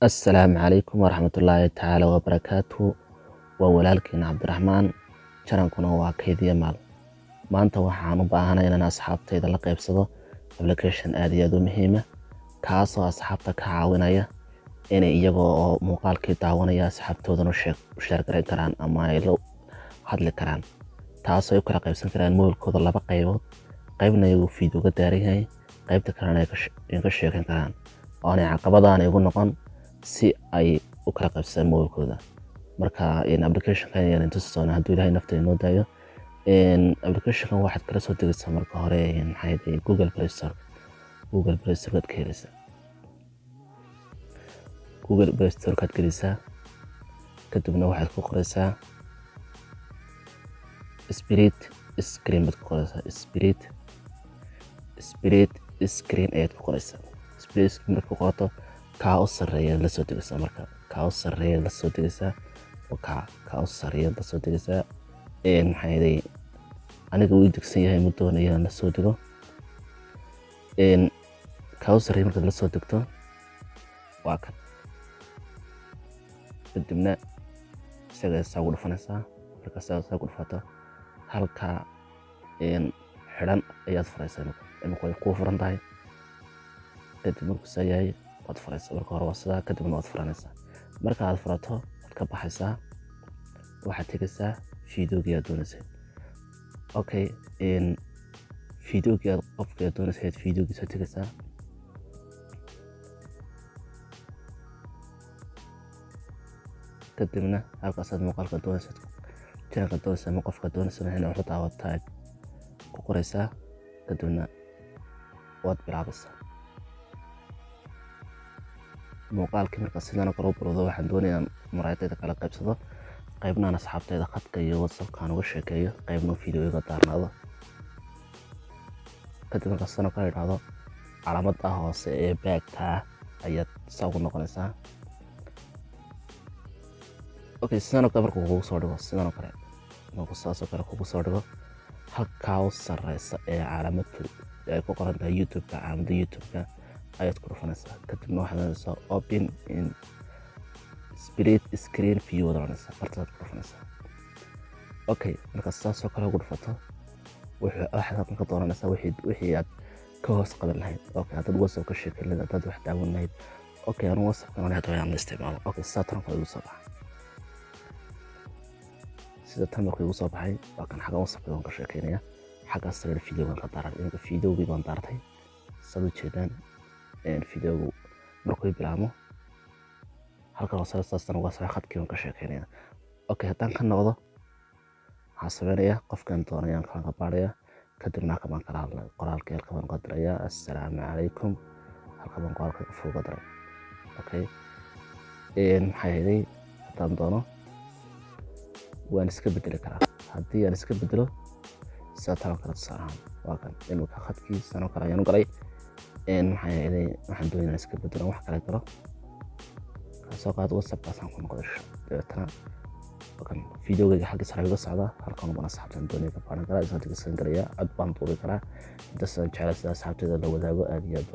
السلام عليكم ورحمة الله تعالى وبركاته وولالكين عبد الرحمن جرانكuna waa kaydiya maanta waxaan u baahanahay inaan asxaabtayda la qaybsado application aad iyo aad u muhiim ah kaasoo asxaabta ka caawinaya inay iyagoo oo muuqaalkii daawanaya asxaabtoodan u share gareyn karaan ama ay la hadli karaan taasoo ay kala qaybsan karaan moolkooda laba qaybood qaybna iyagu video ga daaran yahay qaybta kalena ay ka sheekan karaan oo aanay caqabadaan igu noqon si ay u kala qaybsadaan moolkooda marka application-kan ayaan inta soo haduu ilaahay nafteena noo daayo application-kan waxaad kala soo degaysaa marka hore Google Play Store ka helisa Google Play Store ka gelisa kadibna waxaad ku qoraysaa Spirit Screen baad ku qoraysaa Spirit Screen ayaad ku qoraysaa Spirit Screen marka ku qorato ka u sareeya la soo degaysaa marka ka u sareeya la soo degaysaa ka u sareeya la soo degaysaa aniga uu degsan yahay muddo ayaan la soo dego ka u sareeya marka la soo degto waa kan kadibna isaga soo dhufanaysaa marka soo dhufato halka xiran ayaad furaysaa marka way ku furan tahay kadib markuu sayahay waad furaysaa marka hore waa sidaa kadibna waad furanaysaa marka aad furato waad ka baxaysaa waxaad tegaysaa video-gii aad doonaysay okay video-gii aad qofkii aad doonaysay video-gii soo tegaysaa kadibna halkaas aad muuqaalka doonaysay channelka doonaysay ama qofka doonaysay inay wax daawataa ku qoraysaa kadibna waad bilaabaysaa muuqaalkii marka sidaan kala bilowdo waxaan doonayaa muraayadayda kala qaybsado qaybna asxaabtayda khadka iyo WhatsApp-ka uga sheekeeyo qaybna video-ga daarnaado kadib marka sidaan kala idhaahdo calaamada hoose ee back-ka ayaad soo noqonaysaa okay sidaan kale marka kugu soo dhigo sidaan kale marka kugu soo dhigo halka u sareysa ee calaamada ay ku qoran tahay YouTube-ka calaamada YouTube-ka ayaad ku dhufanaysaa kadibna waxaad soo open in Spirit Screen view wadanaysaa fartaad ku dhufanaysaa okay marka saasoo kale ugu dhufato waxaad ka dooranaysaa wixii aad ka hoos qaban lahayd okay hadda WhatsApp ka sheekay lahayd hadda wax daawan lahayd okay anu WhatsApp kana hadda waan isticmaalo okay saatan kale ugu soo baxay sida tan markuu ugu soo baxay waa kan xaga WhatsApp ka sheekeynaya xaga sare video-ga ka daaray inta video-ga baan daartay soo jeedaan video-gu markuu bilaamo halkan oo saastan uga soo khadkii ka sheekeynaya okay haddaan ka noqdo waxaan sameeyaa qofkan doonayaan kala baaraya kadibna kamaan kala hadlay qoraalkii halkan waan qadrayaa assalaamu calaykum halkan waan qoraalka ku fuuga daray okay maxay haddaan doono waan iska bedeli karaa haddii aan iska bedelo saatan kala saaran waa kan inuu ka khadkii sano kala ayaan galay waxaan doonayaa iska bedelo wax kale galo soo qaad WhatsApp ka ku noqosho deetana kan video-ga xagga sare uga socda halkan uma asxaabtan doonaya ka baaran kara isoo tigsan garaya aad baan duubi karaa inta soo jecel asxaabtayda la wadaago aad iyo aad